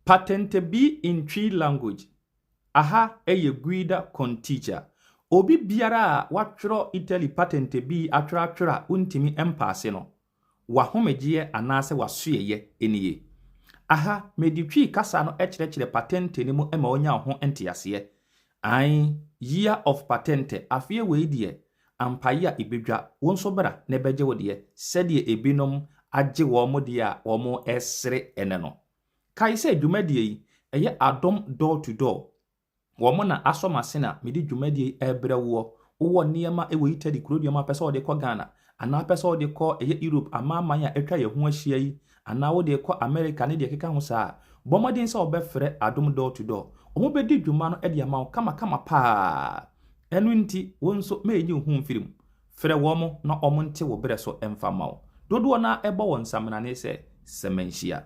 Patente B in Twi language. Aha eye Guida con teacher. Obi biara watro Italy patente B atra untimi empase no. Wahomegie anase wasuye eniye. Aha meditwi kasa no echire patente ni mu ema onya ho entiase. Ai year of patente afie we die ampaya ibedwa wonso bra na beje wodie sede ebinom agye wo mo de a wo mo esre ene no. Kai se dwumadie yi eye adom door to door. Wo mo na asomase na medi dwumadie ebre wo niema ewe Italy kurodie ma pese ode ko Ghana ana pese ode ko eye Europe amaman ya etwa ye ho ahia yi ana wo de ko America ne de keka ho saa bomodin se obefre adom door to door omo bedi dwuma no ede ama kama pa enu nti wonso menyi hu mfirim frɛ wo mo na omo nte wo bere so emfa mawo dodo na ebo won samna ne se semanhia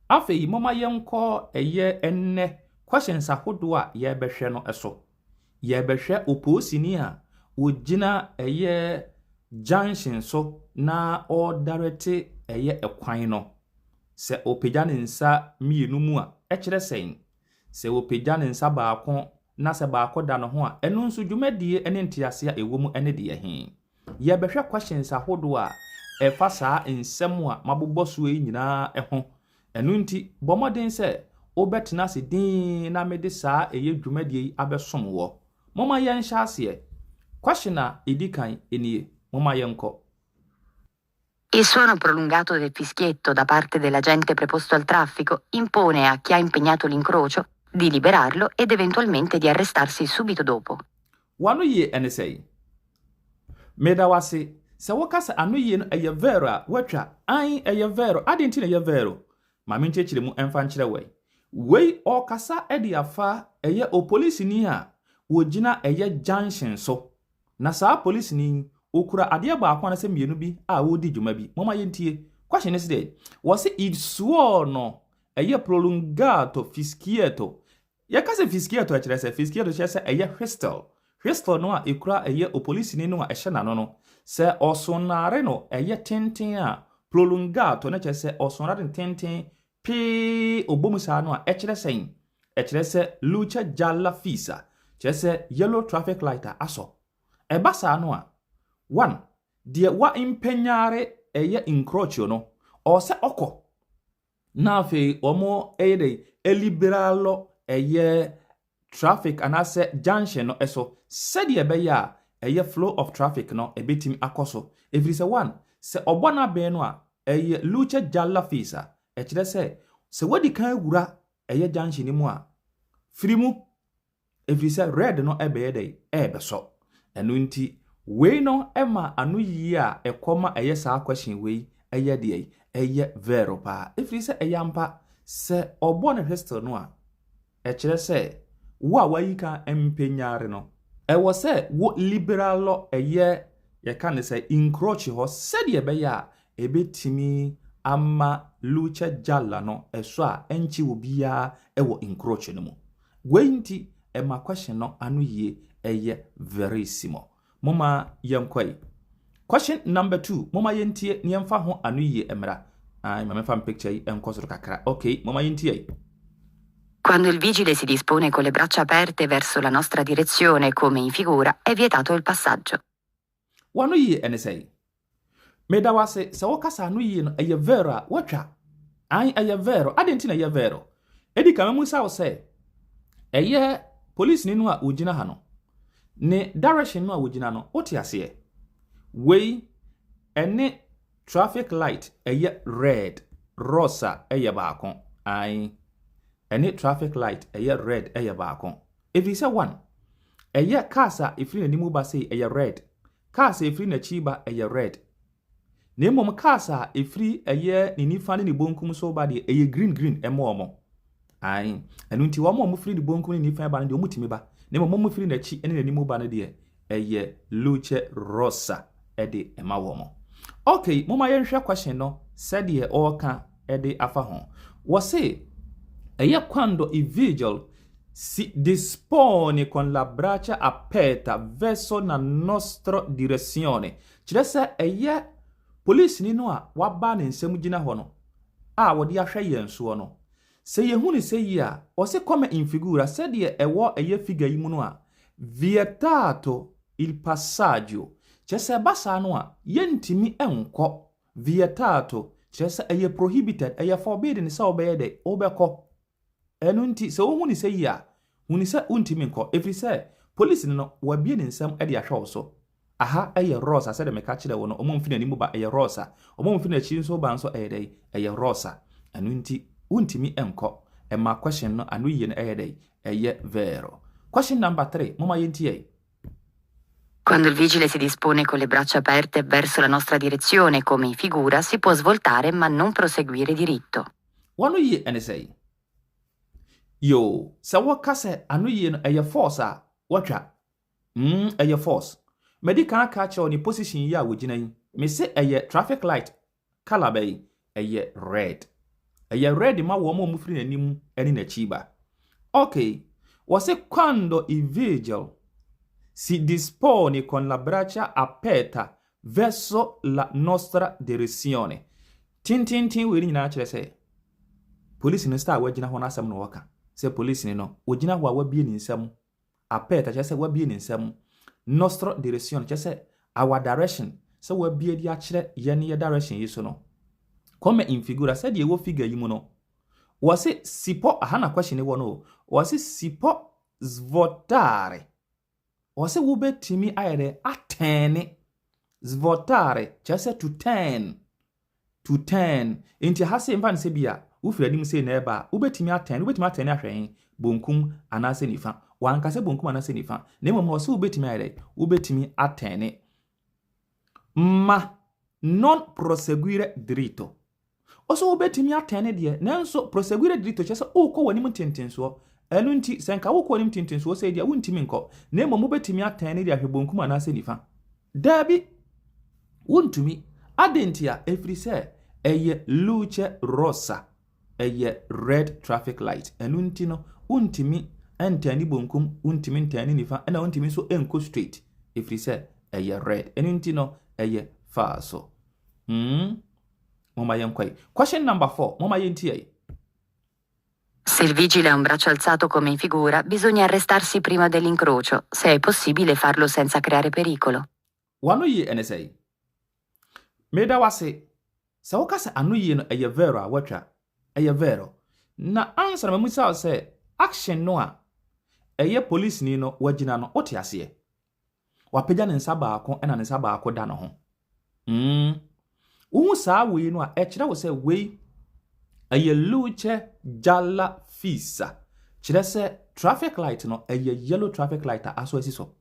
afei moma yenko eye enne questions ahodo a ye behwe no eso ye behwe oposini a ogina eye junction so na o direct eye ekwan no se opagya ne nsa mienu mu a ekire sen se opagya ne nsa baako na se baako da no ho a enu nso dwumadie ene ntiase a ewo mu ene de ye ye behwe questions ahodo a efa saa nsem a mabobɔ so yi nyina eho enu nti bomoden se obetena se din na mede saa eye dwumadie abesom wo moma ye nhya ase question a edikan enie moma ye nko. Il suono prolungato del fischietto da parte dell'agente preposto al traffico impone a chi ha impegnato l'incrocio di liberarlo ed eventualmente di arrestarsi subito dopo. Wanu ye ene sei. Medawase se wokasa anu ye no eye vero a watwa an eye vero adenti na eye vero. Ma menchechire mu emfa nkyere wei okasa edi afa eye o police ni a wogina eye junction so. Na saa police ni okura ade baako na se mienu bi a wodi dwuma bi mama yentie question is there was it suono eye prolungato fischietto yakase fischietto akire se fischietto chese eye whistle no a ekura eye o police ni no a ehye na no se osonare no eye tenten a prolungato na chese osonare tenten pe obomusa no a ekire se luce gialla fissa chese yellow traffic light aso ebasa no a one, die wa impenyare eye incrocio no, o se oko. Na fe omo eye liberalo eye traffic anase junction no eso. Sedi ebe ya eye flow of traffic no ebetim akoso. Every se one, se obona beno a eye luce gialla fisa. Echide se wadi kan wura eye junction ni mu a frimu. Every se red no ebe yede ebe so. Enu nti we no ema anu yi a ekoma eye saa question we eye de eye vero pa ifri se eyampa se obo ne hwestel no a kire se wo a wayika empenyare no wo se wo liberalo eye ye kan se encroach ho se de be ya ebetimi ama lucha jalla no eso a enchi wo bia wo encroach no mu we nti ema question no anu yi eye verissimo. Moma yemkwai. Question number 2. Moma yentie ni yemfa ho anu ye emra. Ai mama fa picture yi enkosoro kakra. Okay, moma yentie. Quando il vigile si dispone con le braccia aperte verso la nostra direzione come in figura, è vietato il passaggio. Wanu ye ene sei. Medawase se wokasa anu ye no eye vero watwa. Ai eye vero adenti na eye vero. Edi kamamu sa wo se eye police ni no a ugina ha no. Ne direction no a wogina no oti ase we ene traffic light eye red rosa eye baako ai ene traffic light eye red eye baako if you say one eye cars a ifri na nimu ba say eye red cars ifri na chiba eye red ne mom cars a ifri eye ni nifa ne bonkum so ba de eye green emo ai enu nti wo mo free ni bonkum ni nifa ba ne de omutimi ba ne mo firi na chi ene nanimu ba ne de eye luce rosa ede ema wo mo. Okay, moma yenhwe question no said ye oka ede afa ho. Wo se eye quando il vigil si dispone con la braccia aperta verso la nostra direzione. Chire se eye police ni no a waba ne nsem gina ho no a wo de ahwe yenso no. Se ye huni se ya o se come in figura se die ewo eye figa yi mu no a vietato il passaggio chese basa no a yentimi enko vietato chese eye prohibited eye forbidden se obeye de obeko enu nti se wo huni se ya huni se untimi enko every se police no wabie ne nsam e de ahwe so aha eye rosa se de meka kire wo no omomfina ni mu ba eye rosa omomfina chi nso ba nso eye rosa enu nti untimi enko ma question no anu ye na eye vero. Question number 3 mama yentie. Quando il vigile si dispone con le braccia aperte verso la nostra direzione come in figura, si può svoltare ma non proseguire diritto. Wanu ye ene say. Yo, sa wakase anu ye no eye force a watwa. Eye force. Medical catch on the position ya wogina yi. Me say eye traffic light color bay eye red. Eye red ma wo mo mufiri nanim eni na chiba. Okay. Wase quando il vigile si dispone con la braccia aperta verso la nostra direzione. Tin we ni na kire say. Police no star wagina ho na asem no waka. Say police ni no wagina ho wabie ni nsam. Aperta kire say wabie ni nsam. Nostra direzione kire say our direction. So wabie di akire ye ne direction yi so no. Come in figura say die wo figure yi mu no. Wase sipo ahana question ni wono. Wase sipo svotare. Wase wube timi ayede atene. Svotare. Chase to turn. To turn. Inti hase mpan sebia. Ufira nim se na eba. Ube timi atene. Ube timi atene ahwen. Bonkum anase nifa. Wankase bonkum anase nifa. Nemo wase ube timi ayede. Ube timi atene. Ma non proseguire diritto. Oso obetimi atene de nanso proseguire diritto chese okọ wani mtentenso enu nti senka okọ wani mtentenso se dia wuntimi nko na emo obetimi atene de ahwebonkum anase nifa dabi wuntumi adentia efrise eye luce rosa eye red traffic light enu nti no wuntimi entani bonkum wuntimi ntani nifa na wuntimi so enko straight efrise eye red enu nti no eye falso. Mama yenkwai. Question number 4. Mama yentie. Se il vigile ha un braccio alzato come in figura, bisogna arrestarsi prima dell'incrocio, se è possibile farlo senza creare pericolo. Wanu ye ene say. Meda wase. Sa wakase anu ye no eye vero a watwa. Eye vero. Na answer me musa say action no a eye police ni no wagina no ote ase. Wapagya ne nsa baako ena ne nsa baako da no ho. Uhu saa wei no a ekire wo se wei aye luce jalla fissa. Kire se traffic light no aye yellow traffic light aso asiso.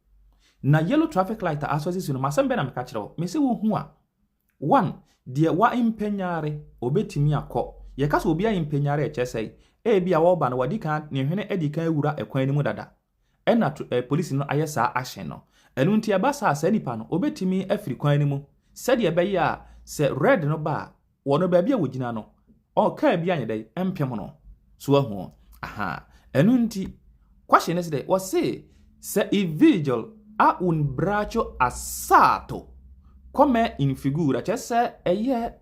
Na yellow traffic light aso asiso no masembe na meka kire wo. Me se wo hu a 1 de wa impenyare obetimi akọ. Ye ka so obi a impenyare eche sei e bia wo ba no wadi kan ne hwene edikan ewura ekwan ni mu dada. Ena police no aye saa action no. Enu ntia ba saa nipa no obetimi afiri kwan ni mu. Sede ebe ya se red no ba wono ba bia wogina no o ka bia nyedai empem no so ahu aha enu nti question is de wase se il vigile ha un braccio assato come in figura cioè se eye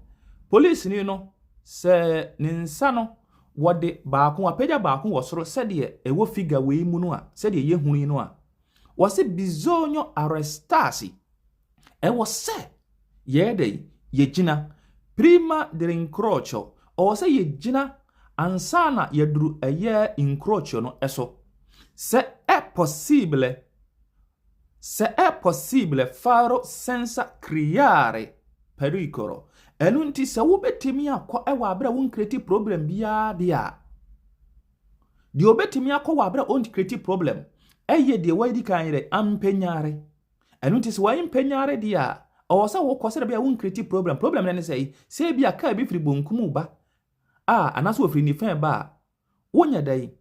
police ni no se ninsa no wode baako apagya baako wosoro sede ewo figure we mu no a sede ye hunu no a wase bisogno arrestarsi e wase yedei yegina prima dell'incrocio o se yegina ansana yedru eye incrocio no eso se è possibile farlo senza creare pericolo enunti se wo betimi akọ ewa abra won create problem bia dia di obetimi akọ wa abra won create problem eye de wadi kan re ampenyare enunti se wa impenyare dia o sa wo kwose bia won create problem na ne say bia ka bi firi bonkum ba anaso ofiri ni fan ba wonya dai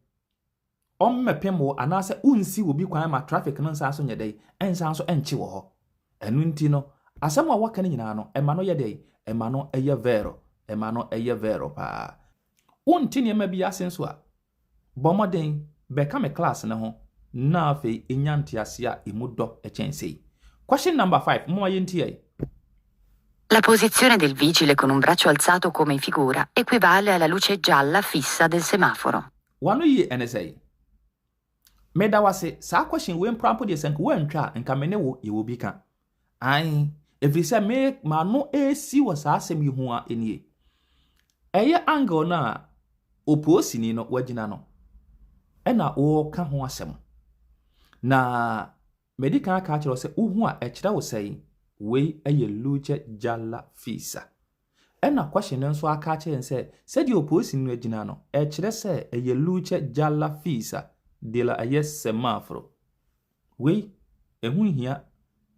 ommepemo anase unsi obi kwan ma traffic no nsa so nya dai ensa so enche wo ho enunti no asem a waka ni nyina no ema no ye dai ema no eye vero pa unti ne ma bi asenso a bomoden beka me class ne ho na afi enyanti ase a emudo echense. Question number 5 mo yenti ai. La posizione del vigile con un braccio alzato come in figura equivale alla luce gialla fissa del semaforo. Wano yi NSA. Meda wase sa question we mprampo de senk wantwa nka mene wo ye wo bi ka. Ai, efise me ma no esi wo sa asem yi ho a enie. Eye angle na oposini no wagina no. Ena wo ka ho asem. Na medical ka kire se uhu a ekire wo sei we eye luche jalla fisa. Ena question nso aka kire se di oposini no agina no ekire se eye luche jalla fisa de la aye semaforo. We ehu hia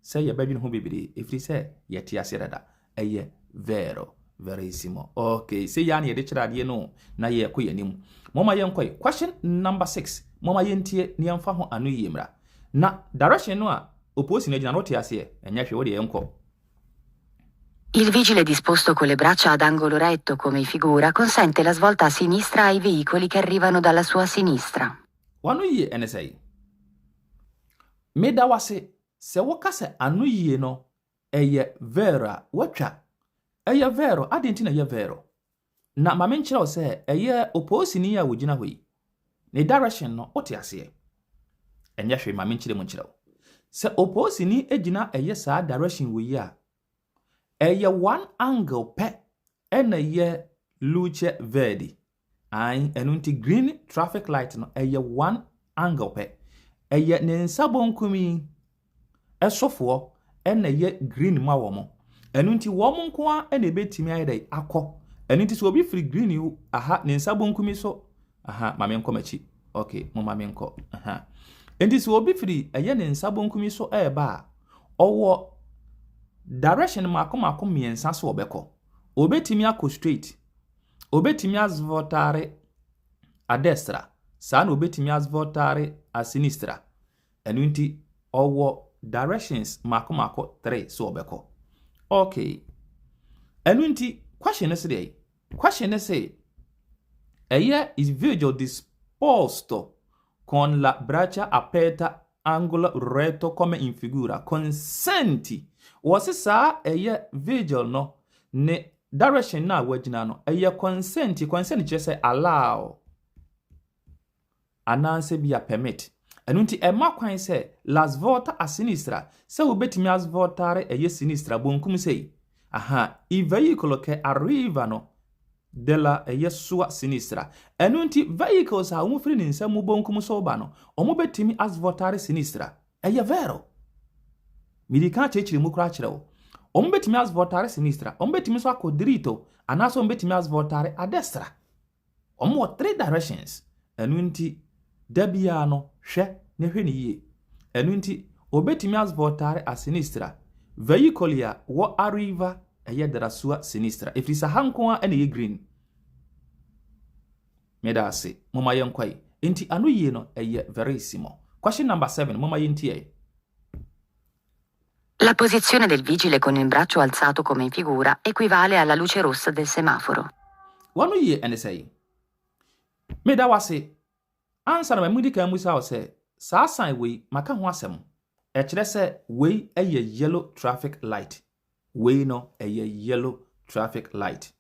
se ye badwin ho bebere efri se ye te ase dada eye vero verissimo. Okay, se ya na ye de kire ade no na ye ko yanim. Moma yenkoi question number 6. Moma yentie ni amfa ho anu yemra. Na direction no a opposing agina no te ase enya hwe wo de yenko. Il vigile disposto con le braccia ad angolo retto come in figura consente la svolta a sinistra ai veicoli che arrivano dalla sua sinistra. Wano yi NSA. Meda wase se wokase anu yi no eye vera watwa. Eye vero adenti na ye vero. Na ma menkyerɛ se eye opposing ya wogina hɔ yi. Ne direction no wote ase. Enya hwe ma menkyerɛ mu nkyerɛ. Se opposing agina eye saa direction wo yi a eye one angle pe ena ye luce verde. Ai enunti green traffic light no eye one angle pe. Eye ne nsabonkumi esofo ena ye green ma wo mo. Enunti wo mo nko a ena betimi ayedai akọ. Enunti so obi free green yu aha ne nsabonkumi so aha mame nko machi. Okay, mo mame nko. Aha. Enti so obi free eye ne nsabonkumi so eba owo direction mako miensa so obeko. Obetimi akọ straight. Obetimi azvotare a destra. Sana obetimi azvotare a sinistra. Enunti owo directions mako 3 so obeko. Okay. Enunti question is dey. Question is say eye is vigile disposto con la braccia aperta angolo retto come in figura. Consenti. Wasi sa eye vigile no ne direction na wagina no eye consent kye say allow ananse bia permit enunti ema kwan say las volta a sinistra se obetimi as voltare eye sinistra bonkum sei aha I veicolo che arriva no della eye sua sinistra enunti vehicles a umfri ni nsemu bonkum so ba no omo betimi as voltare sinistra eye vero midi kan chechiri mu kra kirewo omo betimi as voltare sinistra omo betimi so akọ dritto anaso omo betimi as voltare a destra omo 3 directions enunti dabia no hwe ne hwe ne yie enunti obetimi as voltare a sinistra vehicle ya wo arriva eye dara sua sinistra efrisa hanko a ene green medase moma yenkwai enti anu yie no eye verissimo. Question number 7 moma yentie. La posizione del vigile con il braccio alzato come in figura equivale alla luce rossa del semaforo. Wano ye NSA. Meda wase answer na mudi kan musa o se sa sign we maka ho asem. E kire se we eye yellow traffic light. We no eye yellow traffic light.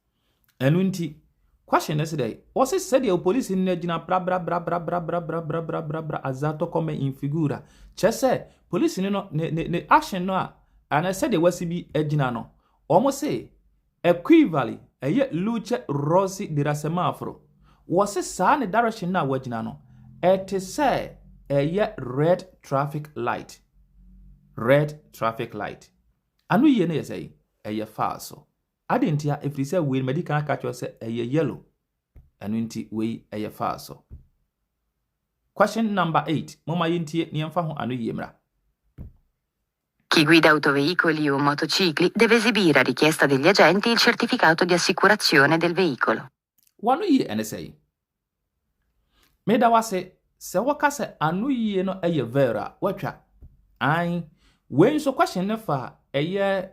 Enunti question is dey. O se said the police in gina bra azato come in figura. Chese police no ne action no a and I said the wasibi ejina no. Omo say equivalent eye luce rossi di semaforo. Was sa ne direction na wagina no. It say eye red traffic light. Red traffic light. Anu ye ne say eye falso. Adentia if you say we medical catch you say eye yellow. Anunti we eye falso. Question number 8. Moma yintie ni amfa ho anu yemra. Chi guida autoveicoli o motocicli deve esibire a richiesta degli agenti il certificato di assicurazione del veicolo. Wanu yi NSA. Meda wase se wakase anu yi no eye vera watwa. Ai we nso question ne fa eye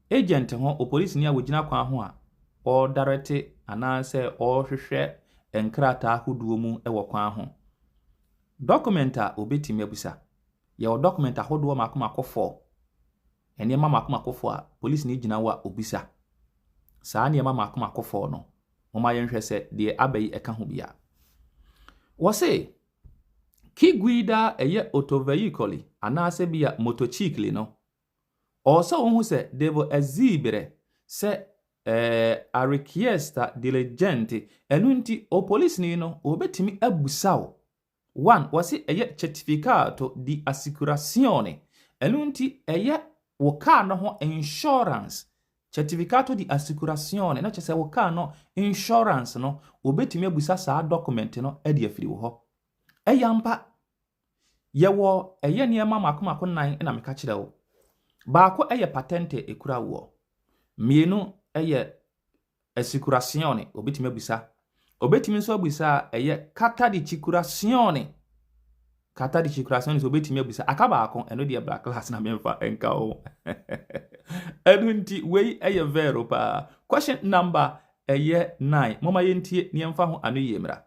agent ho o police ni a wogina kwan ho a o direct ananse o hwehwe enkrata ahoduo mu e wo kwan ho. Document a obetimi abusa. Ye o document ahoduo makoma kɔ 4. nneɛma makomakofo a police ni gyina wa obisa saa nneɛma makomakofo no moma yɛnhwɛ sɛ deɛ abayi ɛka ho bia wɔse kiguida ɛyɛ autovehicle anaasɛ bia motocycle no ɔsɛ wohu sɛ devo azibere sɛ a richiesta diligente ɛno nti o police ni no obetimi abusaw one wɔse ɛyɛ certificato di assicurazione ɛno nti ɛyɛ wo car no ho insurance certificato di assicurazione na kyerɛ sɛ wo car no insurance no obetimi abusa saa document no ɛde afiri wo hɔ ɛyampa yɛwɔ ɛyɛ nneɛma makomako nan na meka kyerɛ wo baako ɛyɛ patente ekura wo mienu ɛyɛ assicurazione obetimi abusa obetimi nso abusa ɛyɛ carta di circolazione so obetimi abusa aka baako ɛno de black class na memfa enka o ɛno nti wei ɛyɛ vero pa question number ɛyɛ 9 moma yentie ne yemfa ho ano yemra.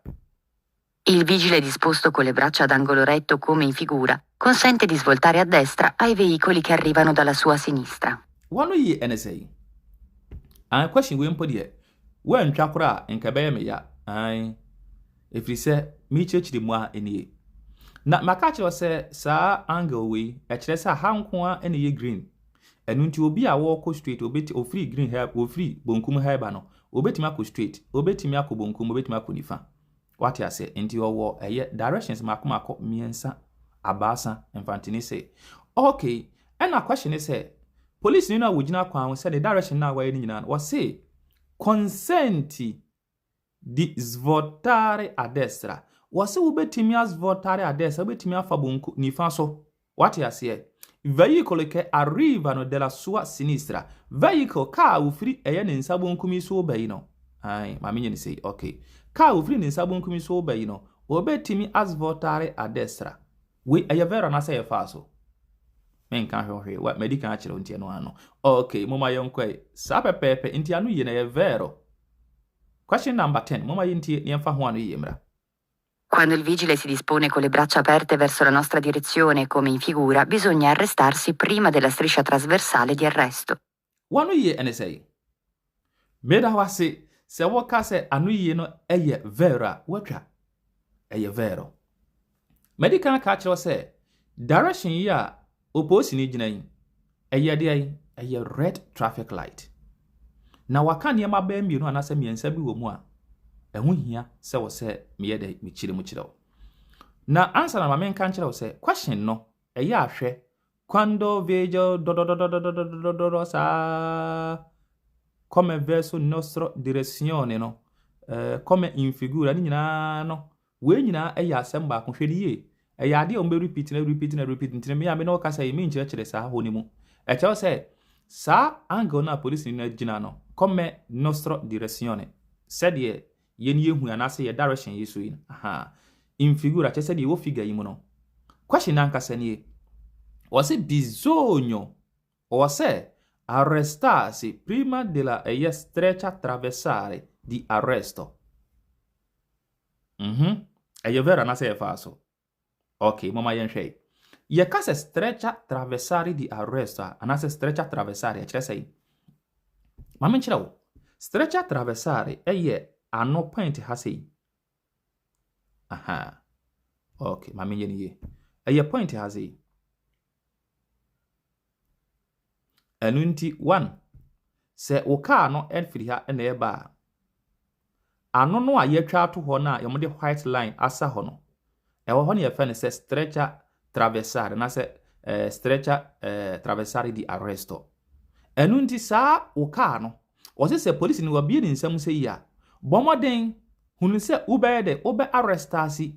Il vigile disposto con le braccia ad angolo retto come in figura consente di svoltare a destra ai veicoli che arrivano dalla sua sinistra. Wano yi NSA. Question we mpo de we ntwa kora nka be me ya. Efiri se mi chechiri mu a enie. Na maka kire se saa angle we e kire se hanko a ene ye green. Enu nti obi a walk straight obeti ofri green hair ofri bonkum hair ba no obetimi akọ straight obetimi akọ bonkum obetimi akọ nifa. What you say into your war directions makomako miensa abasa infantini say okay and a question is say police ni na wugina kwan say the direction na wa ni nyina was say consenti di svotare a destra was say ubetimi as votare a destra ubetimi afa bonku nifa so what you say vehicle che arrivano della sua sinistra vehicle car ufiri eye ne nsa bonku mi so obayi no ai ma menye ni say okay car ufiri ne nsa bonku mi so obayi no obetimi as votare a destra we eye vera na say fa so men kan hwe wa medical akire ontie no ano okay moma yenkoi sa pepepe inti anu ye na ye vero. Question number 10 moma yentie ne yemfa ho anu yemra. Quando il vigile si dispone con le braccia aperte verso la nostra direzione, come in figura, bisogna arrestarsi prima della striscia trasversale di arresto. Wano ye NSA. Meda wase se woka se anu ye no eye vera watwa. Eye vero. Medical catcher se direction ya oposi ni gyina yi. Eye de eye red traffic light. Na waka ne ma ba mienu anase miensa bi wo mu a ehun hia se wo se meye de michire mu chire. Na answer na mamen kan chire wo se question no eye ahwe quando vejo do sa come verso nostro direzione no come in figura ni nyina no we nyina eye asem ba ko hwede ye eye ade o mbe repeat ntine me ya me no ka say me nchire chire sa ho ni mu e che wo se sa angle na police ni na gina no come nostro direzione said ye yeni yehu anase ye direction yesu yin aha in figura che said ye wo figure yi mu no question anka sane wase bisogno wase arrestarsi prima della streccia attraversare di arresto e vera na se fa so okay mama yen hwei ye ka se streccia attraversare di arresto anase streccia attraversare che sei mama nchirawo streccia attraversare ano point ha sei aha okay mama yen ye point ha sei enunti 1 se wo car no enfiri ha na eba ano no a yetwa to ho na yemode white line asa ho no ewo ho ne yefa ne se streccia attraversare na se streccia attraversare di arresto enunti sa wo car no o se police ni wabie ni nsam se yi a bomoden hunu se ubede obe arrestasi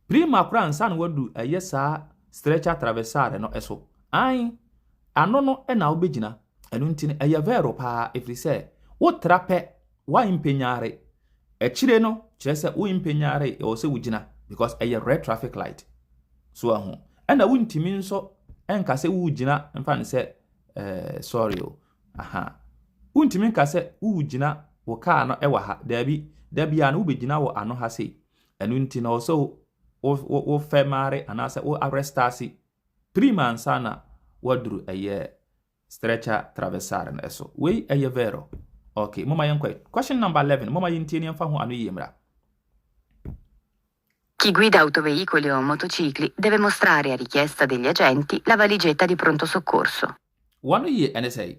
prima kransa no wadu sa streccia attraversare no eso ai ano no na obegina enu ntine eye vero pa efri se wo trape wa impenyare echire no kire se wo impenyare o se wugina because eye red traffic light so ahu na wo ntimi nso enka se wugina mfa ne se sorry o aha wo ntimi nka se wugina wo car no ewa ha dabi an wo begina wo ano ha se enu ntine o so wo femare anase wo arrestasi prima ansana waduru ɛyɛ stretcher traversar no ɛso wei ɛyɛ vero. Okay, mama yɛnkɔ. Question number 11. Mama yɛntie ne yɛmfa ho ano yie mmra. Chi guida autoveicoli o motocicli deve mostrare a richiesta degli agenti la valigetta di pronto soccorso. Wano yie ɛne sɛ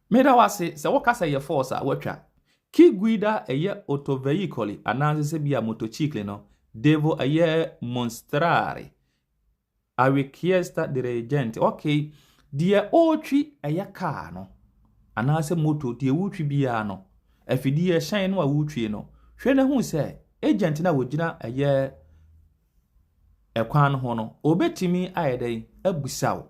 meda wase sɛ wɔkasa yɛ force a wɔtwa. Chi guida ɛyɛ autoveicoli anaasɛ sɛ bia motocicli no devo ɛyɛ mostrare a richiesta degli agenti. Okay, deɛ ɔtwi ɛyɛ car no anaasɛ moto deɛ wotwi biara no afidie ɛhyɛn no a wotwi no hwɛ na hu sɛ agent na wogina ɛyɛ ɛkwan ho no obetimi ayɛdɛn abusaw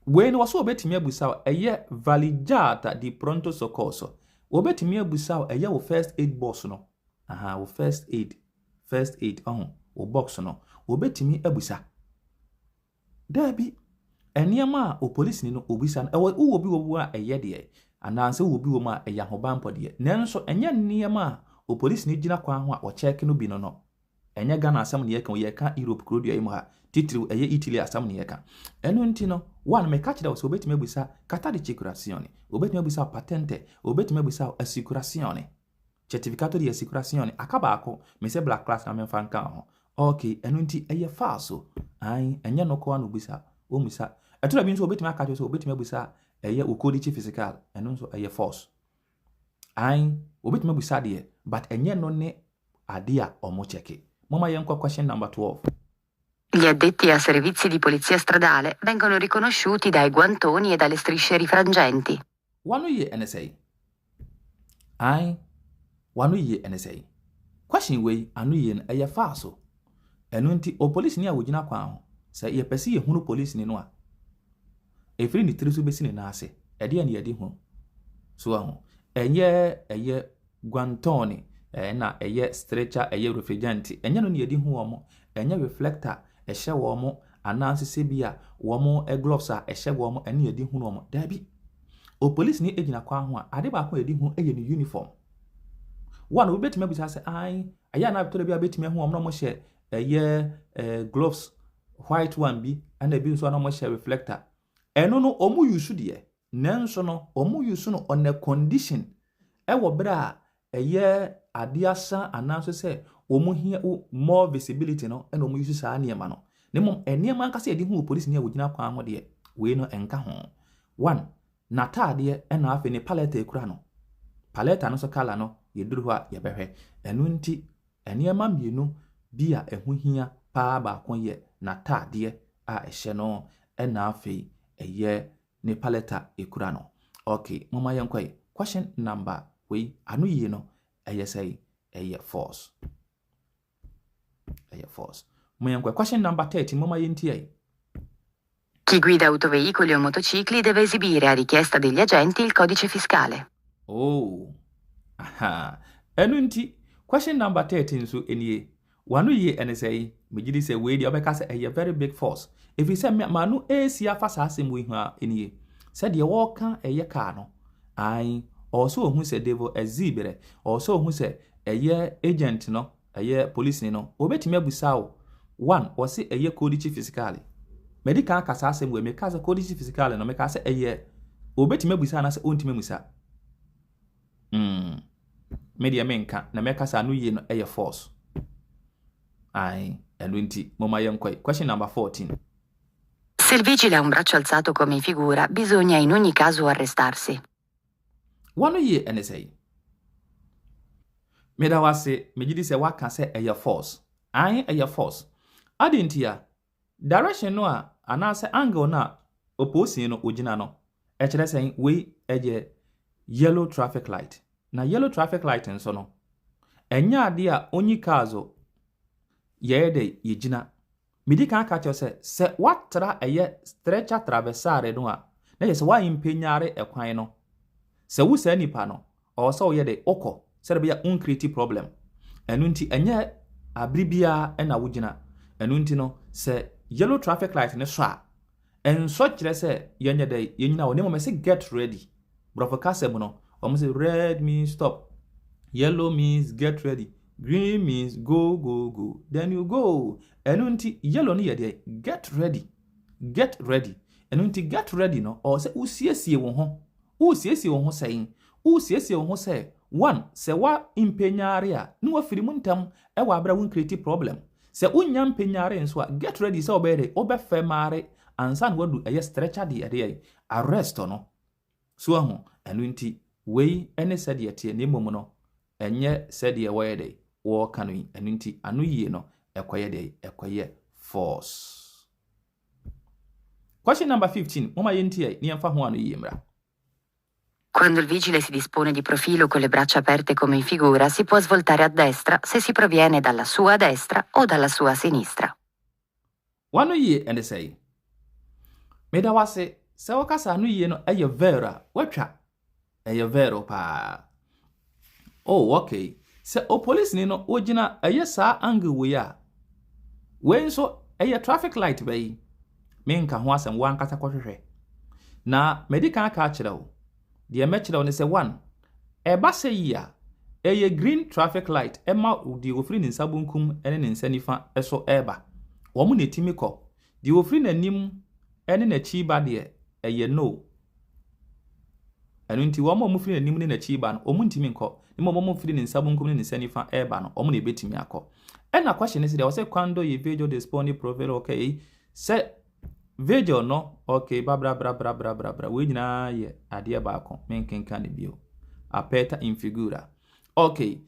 wei no wɔso obetimi abusaw ɛyɛ valigata di pronto soccorso obetimi abusaw ɛyɛ wo first aid box no wo first aid wo box no obetimi abusa dabi eniyama a o police ni no obisa no ɛwɔ wo bi wo a ɛyɛ deɛ anaanse wo bi wo ma ɛyɛ hobanpɔ deɛ nanso ɛnyɛ niyama a o police ni gina kwan ho a o check no bi no ɛnyɛ Ghana asam ne yɛka yɛ ka Europe krodio yi mu ha titiri ɛyɛ Italy asam ne yɛka ɛno nti no one me catch da so obetimi abusa carta di circolazione obetimi abusa patente obetimi abusa assicurazione certificato di assicurazione akaba ako me se black class na me fa nka ho okay ɛno nti ɛyɛ falso ai ɛnyɛ no ko anu busa o musa ɛtora bi nso obetimi aka so obetimi abusa ɛyɛ okodichi physical ɛno nso ɛyɛ false ai obetimi abusa deɛ but ɛnyɛ no ne ade a ɔmo checke. Mama yɛnkɔ question number 12. Gli addetti a servizi di polizia stradale vengono riconosciuti dai guantoni e dalle strisce rifrangenti. Wano ye NSA. Ai, wano ye NSA. Question wei anu ye no ɛyɛ falso. Ɛno nti o police ni a wogina kwan ho. Sɛ ye pɛsi ye hunu police ni no a. Efiri ni tiri so besi ne na ase. Ɛde ani yɛde ho. So aho. Ɛyɛ guantoni na ɛyɛ stretcher ɛyɛ refrigerant ɛnyɛ no ne yɛdi hu wɔn ɛnyɛ reflector ɛhyɛ wɔn anaasɛ sɛ bi a wɔn gloves a ɛhyɛ wɔn ɛne yɛdi hu wɔn dabi o police ni egyina kwan ho a ade baako yɛdi hu ɛyɛ ne uniform one we betime bisa sɛ ai ɛyɛ na bitɔ bi a betime hu wɔn na mo hyɛ ɛyɛ gloves white one bi ɛna bi nso na mo hyɛ reflector ɛno no ɔmo use deɛ nanso no ɔmo use no on a condition ɛwɔ bra a ɛyɛ adiasa anaso se omo hia more visibility no ena omo use saa niema no ne mom eniema nka se edi hu police ne wogina kwan ho de we no enka ho one na taade ena afi ne paleta ekura no paleta no so kala no yeduru ho a yebehwe enu nti eniema mienu bi a ehu hia pa ba kon ye na taade a ehye no ena afi eye ne paleta ekura no. Okay, mama yankoi question number we anu ye no say false. False. Question number 30. Mama yentie. Chi guida autoveicoli o motocicli deve esibire a richiesta degli agenti il codice fiscale. Oh. Aha. Enunti. Question number 13 so enie. Wanu ye NSA. Mejidi se we di obeka se a very big force. If you say manu si afa sa asem we ha enie. Said ye woka car no. Ai also who said devil exhibere also who said a year agent no a year police no obetime abusawo one or say a year codici fiscally medical kasa asem we make as a codici fiscally no make as a year obetime abusa na se ontime musa media menka na make as anu ye no a force ai elunti mama yankoi. Question number 14. Se il vigile ha un braccio alzato come in figura bisogna in ogni caso arrestarsi. Wano ye NSA. Meda wase mejidi se waka se eye force. Ai eye force. Adintia direction no a anase angle na opposing no ogina no. E kire sen we eje yellow traffic light. Na yellow traffic light nso no. Enya ade a onyi kazo yede yegina. Medi kan ka se watra eye stretcher traversare no a. Na yese wa impenyare ekwan no. Se wo sa nipa no o so ye de okọ se de bia uncreate problem enu nti enye abribia na wogina enu nti no se yellow traffic light ne so a enso kire se yenye de yenyina woni mo se get ready brofo kasem no o say red means stop, yellow means get ready, green means go go go, then you go enu nti yellow ni ye de get ready eno nti get ready no or say usiesie wo ho usiesie wo ho sɛn usiesie wo ho sɛ one sɛ wa impenyare a ne wa firi mu ntam e wa abra won create problem sɛ unya mpenyare nso a get ready sɛ obere obɛfɛ mare ansa na wadu ɛyɛ stretcher de ɛde arrest no so ho eno nti wei ene sɛ de tie ne mmom no enye sɛ de wɔyɛ de wo ka no eno nti ano yie no ekoye de ekoye force. Question number 15. Mama yentie ni amfa ho ano yie mra. Quando il vigile si dispone di profilo con le braccia aperte come in figura, si può svoltare a destra se si proviene dalla sua destra o dalla sua sinistra. Wano yie ende sei. Meda wase se wakasa anu yie no eye vera watwa eye vero pa. Oh okay. Se o police ni no ogina eye saa angle we ya. We nso eye traffic light bai. Menka ho asem wan kasa kwhwehwe. Na medical ka kire wo. De me kire wo ne se one. Eba se yi a eye green traffic light ema di ofri ni nsabunkum ene ne nsanifa eso eba. Wo mu netimi kɔ. Di ofri nanim ene na chi ba de eye no. Enu nti wo mu ofri nanim ne na chi ba no omu ntimi nkɔ. Ni mo ofri ni nsabunkum ne nsanifa eba no omu na ebetimi akɔ. Ena question is there was a quando ye video dispone provero okay. Se video no okay bra we nyina ye ade ba ko menkenka ne bio apeta in figura okay